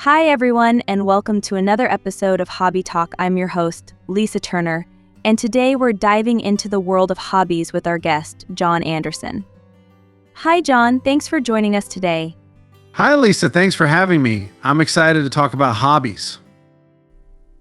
Hi, everyone, and welcome to another episode of Hobby Talk. I'm your host, Lisa Turner, and today we're diving into the world of hobbies with our guest, John Anderson. Hi, John. Thanks for joining us today. Hi, Lisa. Thanks for having me. I'm excited to talk about hobbies.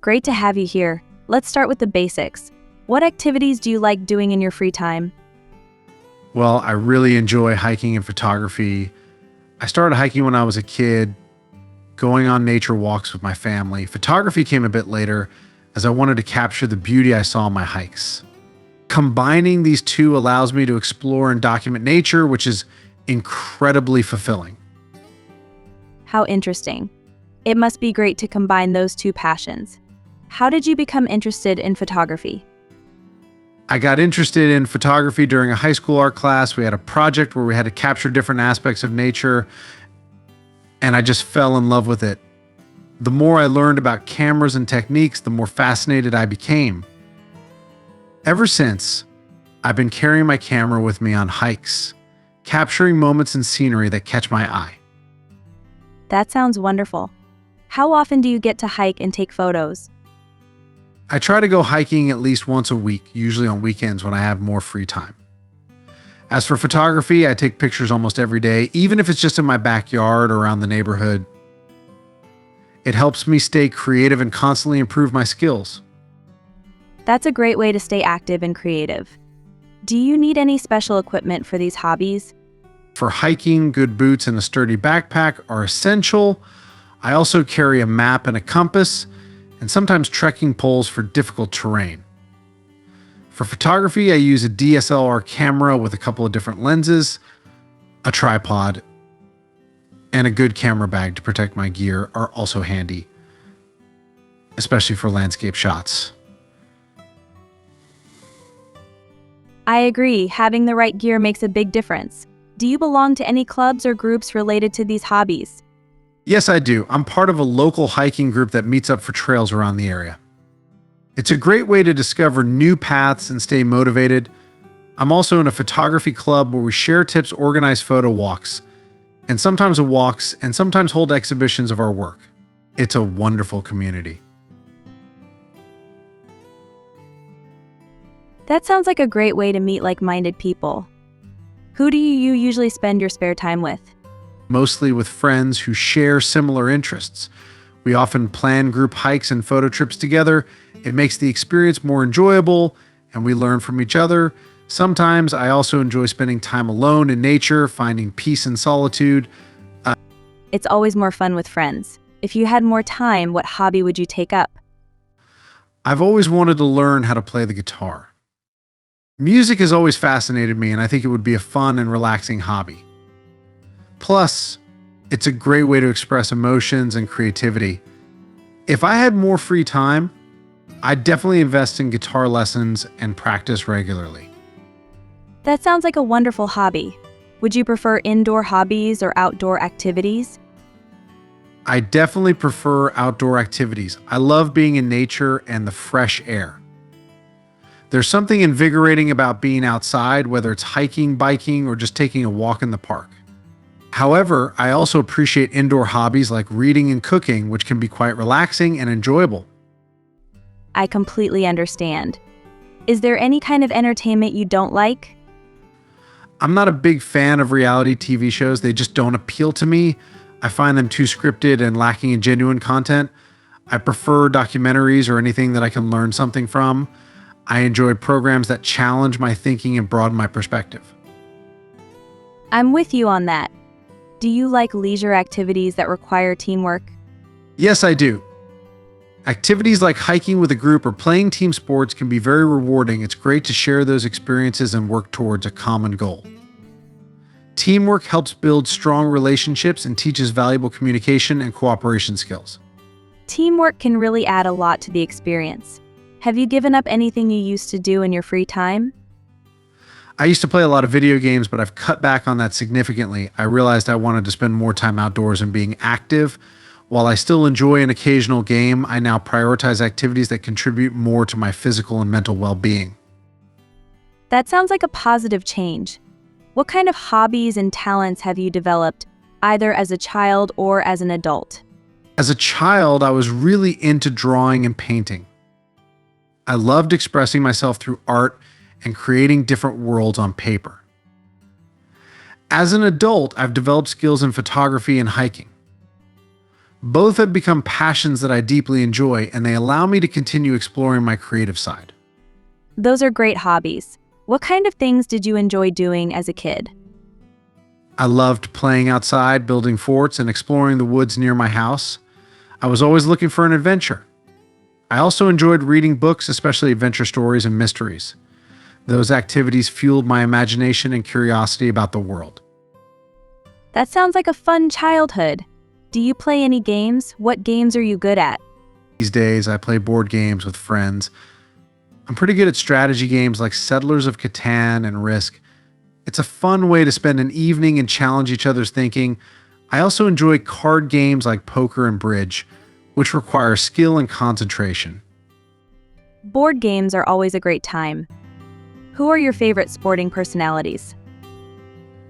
Great to have you here. Let's start with the basics. What activities do you like doing in your free time? Well, I really enjoy hiking and photography. I started hiking when I was a kid, going on nature walks with my family. Photography came a bit later as I wanted to capture the beauty I saw on my hikes. Combining these two allows me to explore and document nature, which is incredibly fulfilling. How interesting. It must be great to combine those two passions. How did you become interested in photography? I got interested in photography during a high school art class. We had a project where we had to capture different aspects of nature, and I just fell in love with it. The more I learned about cameras and techniques, the more fascinated I became. Ever since, I've been carrying my camera with me on hikes, capturing moments and scenery that catch my eye. That sounds wonderful. How often do you get to hike and take photos? I try to go hiking at least once a week, usually on weekends when I have more free time. As for photography, I take pictures almost every day, even if it's just in my backyard or around the neighborhood. It helps me stay creative and constantly improve my skills. That's a great way to stay active and creative. Do you need any special equipment for these hobbies? For hiking, good boots and a sturdy backpack are essential. I also carry a map and a compass, and sometimes trekking poles for difficult terrain. For photography, I use a DSLR camera with a couple of different lenses, a tripod, and a good camera bag to protect my gear are also handy, especially for landscape shots. I agree, having the right gear makes a big difference. Do you belong to any clubs or groups related to these hobbies? Yes, I do. I'm part of a local hiking group that meets up for trails around the area. It's a great way to discover new paths and stay motivated. I'm also in a photography club where we share tips, organize photo walks, and sometimes hold exhibitions of our work. It's a wonderful community. That sounds like a great way to meet like-minded people. Who do you usually spend your spare time with? Mostly with friends who share similar interests. We often plan group hikes and photo trips together. It makes the experience more enjoyable, and we learn from each other. Sometimes I also enjoy spending time alone in nature, finding peace and solitude. It's always more fun with friends. If you had more time, what hobby would you take up? I've always wanted to learn how to play the guitar. Music has always fascinated me, and I think it would be a fun and relaxing hobby. Plus, it's a great way to express emotions and creativity. If I had more free time, I'd definitely invest in guitar lessons and practice regularly. That sounds like a wonderful hobby. Would you prefer indoor hobbies or outdoor activities? I definitely prefer outdoor activities. I love being in nature and the fresh air. There's something invigorating about being outside, whether it's hiking, biking, or just taking a walk in the park. However, I also appreciate indoor hobbies like reading and cooking, which can be quite relaxing and enjoyable. I completely understand. Is there any kind of entertainment you don't like? I'm not a big fan of reality TV shows. They just don't appeal to me. I find them too scripted and lacking in genuine content. I prefer documentaries or anything that I can learn something from. I enjoy programs that challenge my thinking and broaden my perspective. I'm with you on that. Do you like leisure activities that require teamwork? Yes, I do. Activities like hiking with a group or playing team sports can be very rewarding. It's great to share those experiences and work towards a common goal. Teamwork helps build strong relationships and teaches valuable communication and cooperation skills. Teamwork can really add a lot to the experience. Have you given up anything you used to do in your free time? I used to play a lot of video games, but I've cut back on that significantly. I realized I wanted to spend more time outdoors and being active. While I still enjoy an occasional game, I now prioritize activities that contribute more to my physical and mental well-being. That sounds like a positive change. What kind of hobbies and talents have you developed, either as a child or as an adult? As a child, I was really into drawing and painting. I loved expressing myself through art and creating different worlds on paper. As an adult, I've developed skills in photography and hiking. Both have become passions that I deeply enjoy, and they allow me to continue exploring my creative side. Those are great hobbies. What kind of things did you enjoy doing as a kid? I loved playing outside, building forts, and exploring the woods near my house. I was always looking for an adventure. I also enjoyed reading books, especially adventure stories and mysteries. Those activities fueled my imagination and curiosity about the world. That sounds like a fun childhood. Do you play any games? What games are you good at? These days, I play board games with friends. I'm pretty good at strategy games like Settlers of Catan and Risk. It's a fun way to spend an evening and challenge each other's thinking. I also enjoy card games like poker and bridge, which require skill and concentration. Board games are always a great time. Who are your favorite sporting personalities?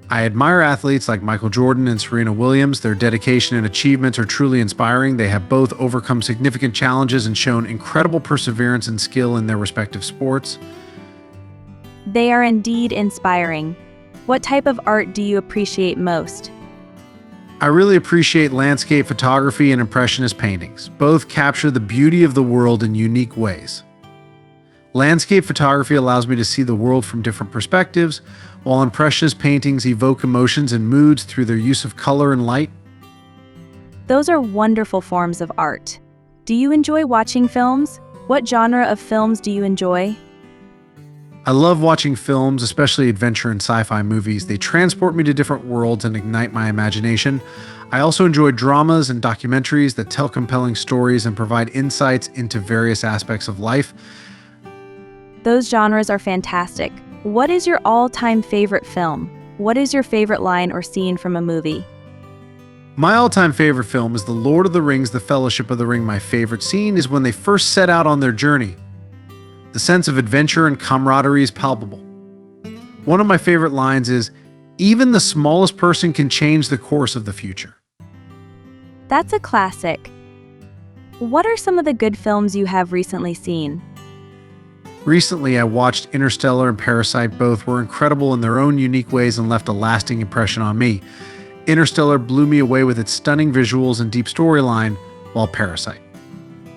I admire athletes like Michael Jordan and Serena Williams. Their dedication and achievements are truly inspiring. They have both overcome significant challenges and shown incredible perseverance and skill in their respective sports. They are indeed inspiring. What type of art do you appreciate most? I really appreciate landscape photography and impressionist paintings. Both capture the beauty of the world in unique ways. Landscape photography allows me to see the world from different perspectives, while impressionist paintings evoke emotions and moods through their use of color and light. Those are wonderful forms of art. Do you enjoy watching films? What genre of films do you enjoy? I love watching films, especially adventure and sci-fi movies. They transport me to different worlds and ignite my imagination. I also enjoy dramas and documentaries that tell compelling stories and provide insights into various aspects of life. Those genres are fantastic. What is your all-time favorite film? What is your favorite line or scene from a movie? My all-time favorite film is The Lord of the Rings: The Fellowship of the Ring. My favorite scene is when they first set out on their journey. The sense of adventure and camaraderie is palpable. One of my favorite lines is, "Even the smallest person can change the course of the future." That's a classic. What are some of the good films you have recently seen? Recently, I watched Interstellar and Parasite. Both were incredible in their own unique ways and left a lasting impression on me. Interstellar blew me away with its stunning visuals and deep storyline, while Parasite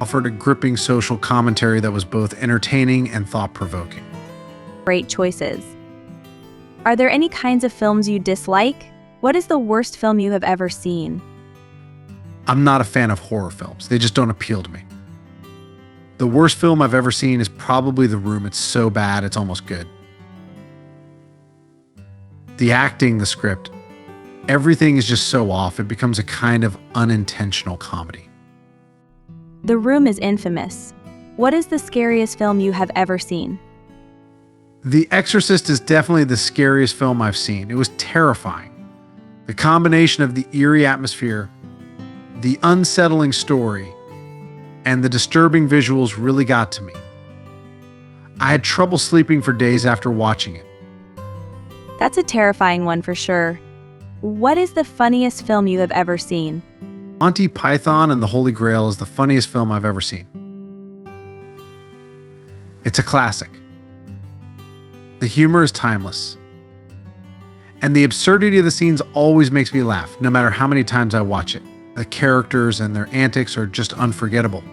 offered a gripping social commentary that was both entertaining and thought-provoking. Great choices. Are there any kinds of films you dislike? What is the worst film you have ever seen? I'm not a fan of horror films. They just don't appeal to me. The worst film I've ever seen is probably The Room. It's so bad, it's almost good. The acting, the script, everything is just so off. It becomes a kind of unintentional comedy. The Room is infamous. What is the scariest film you have ever seen? The Exorcist is definitely the scariest film I've seen. It was terrifying. The combination of the eerie atmosphere, the unsettling story, and the disturbing visuals really got to me. I had trouble sleeping for days after watching it. That's a terrifying one for sure. What is the funniest film you have ever seen? Monty Python and the Holy Grail is the funniest film I've ever seen. It's a classic. The humor is timeless. And the absurdity of the scenes always makes me laugh, no matter how many times I watch it. The characters and their antics are just unforgettable.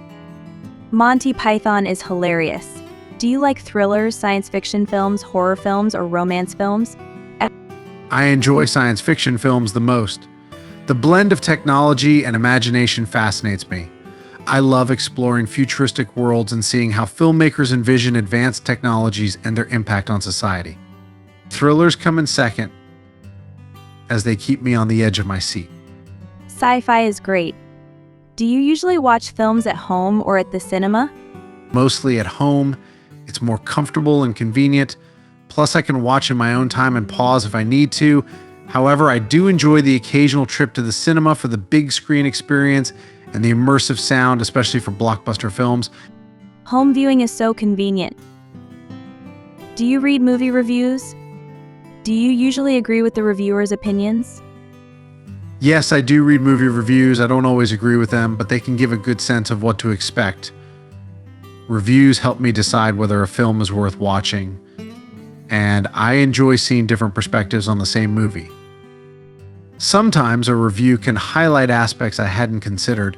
Monty Python is hilarious. Do you like thrillers, science fiction films, horror films, or romance films? I enjoy science fiction films the most. The blend of technology and imagination fascinates me. I love exploring futuristic worlds and seeing how filmmakers envision advanced technologies and their impact on society. Thrillers come in second, as they keep me on the edge of my seat. Sci-fi is great. Do you usually watch films at home or at the cinema? Mostly at home. It's more comfortable and convenient. Plus, I can watch in my own time and pause if I need to. However, I do enjoy the occasional trip to the cinema for the big screen experience and the immersive sound, especially for blockbuster films. Home viewing is so convenient. Do you read movie reviews? Do you usually agree with the reviewers' opinions? Yes, I do read movie reviews. I don't always agree with them, but they can give a good sense of what to expect. Reviews help me decide whether a film is worth watching, and I enjoy seeing different perspectives on the same movie. Sometimes a review can highlight aspects I hadn't considered.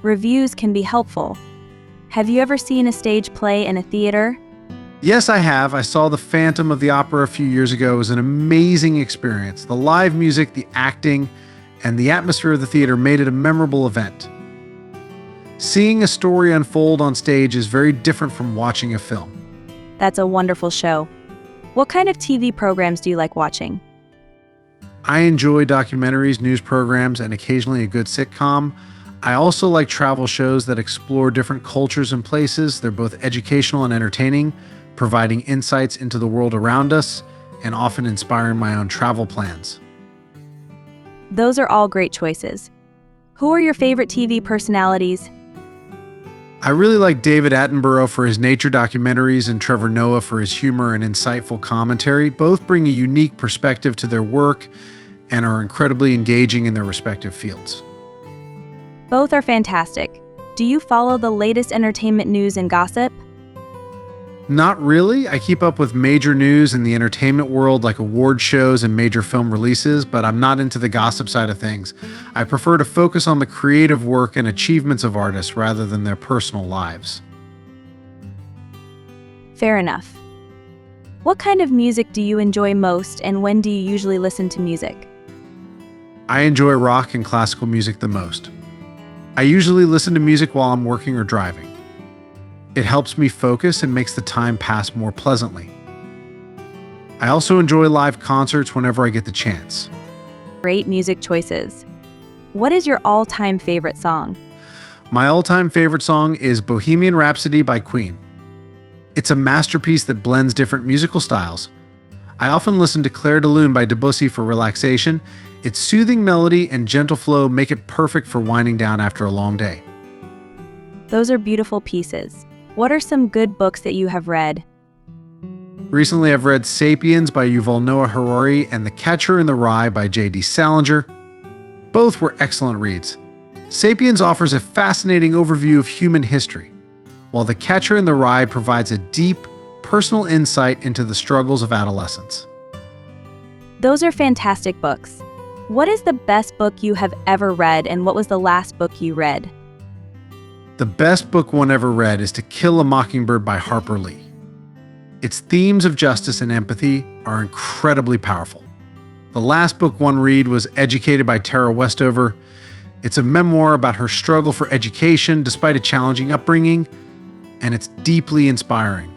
Reviews can be helpful. Have you ever seen a stage play in a theater? Yes, I have. I saw The Phantom of the Opera a few years ago. It was an amazing experience. The live music, the acting, and the atmosphere of the theater made it a memorable event. Seeing a story unfold on stage is very different from watching a film. That's a wonderful show. What kind of TV programs do you like watching? I enjoy documentaries, news programs, and occasionally a good sitcom. I also like travel shows that explore different cultures and places. They're both educational and entertaining, providing insights into the world around us, and often inspiring my own travel plans. Those are all great choices. Who are your favorite TV personalities? I really like David Attenborough for his nature documentaries and Trevor Noah for his humor and insightful commentary. Both bring a unique perspective to their work and are incredibly engaging in their respective fields. Both are fantastic. Do you follow the latest entertainment news and gossip? Not really. I keep up with major news in the entertainment world like award shows and major film releases, but I'm not into the gossip side of things. I prefer to focus on the creative work and achievements of artists rather than their personal lives. Fair enough. What kind of music do you enjoy most, and when do you usually listen to music? I enjoy rock and classical music the most. I usually listen to music while I'm working or driving. It helps me focus and makes the time pass more pleasantly. I also enjoy live concerts whenever I get the chance. Great music choices. What is your all-time favorite song? My all-time favorite song is Bohemian Rhapsody by Queen. It's a masterpiece that blends different musical styles. I often listen to Clair de Lune by Debussy for relaxation. Its soothing melody and gentle flow make it perfect for winding down after a long day. Those are beautiful pieces. What are some good books that you have read? Recently, I've read Sapiens by Yuval Noah Harari and The Catcher in the Rye by J.D. Salinger. Both were excellent reads. Sapiens offers a fascinating overview of human history, while The Catcher in the Rye provides a deep, personal insight into the struggles of adolescence. Those are fantastic books. What is the best book you have ever read, and what was the last book you read? The best book one ever read is To Kill a Mockingbird by Harper Lee. Its themes of justice and empathy are incredibly powerful. The last book one read was Educated by Tara Westover. It's a memoir about her struggle for education despite a challenging upbringing, and it's deeply inspiring.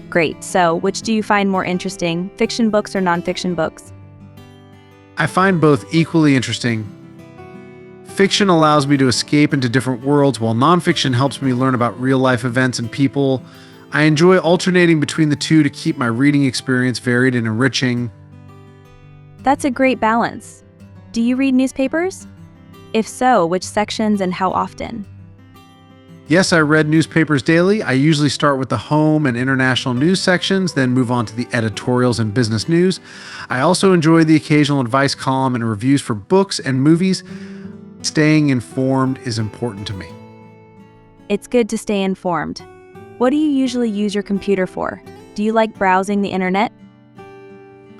Great. So, which do you find more interesting, fiction books or nonfiction books? I find both equally interesting. Fiction allows me to escape into different worlds, while nonfiction helps me learn about real-life events and people. I enjoy alternating between the two to keep my reading experience varied and enriching. That's a great balance. Do you read newspapers? If so, which sections and how often? Yes, I read newspapers daily. I usually start with the home and international news sections, then move on to the editorials and business news. I also enjoy the occasional advice column and reviews for books and movies. Staying informed is important to me. It's good to stay informed. What do you usually use your computer for? Do you like browsing the internet?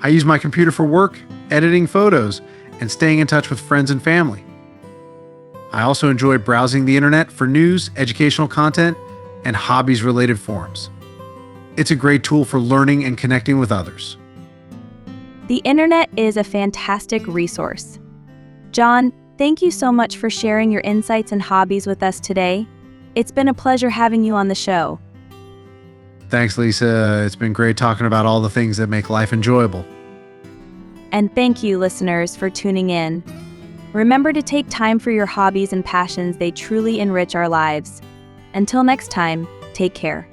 I use my computer for work, editing photos, and staying in touch with friends and family. I also enjoy browsing the internet for news, educational content, and hobbies-related forums. It's a great tool for learning and connecting with others. The internet is a fantastic resource. John, thank you so much for sharing your insights and hobbies with us today. It's been a pleasure having you on the show. Thanks, Lisa. It's been great talking about all the things that make life enjoyable. And thank you, listeners, for tuning in. Remember to take time for your hobbies and passions. They truly enrich our lives. Until next time, take care.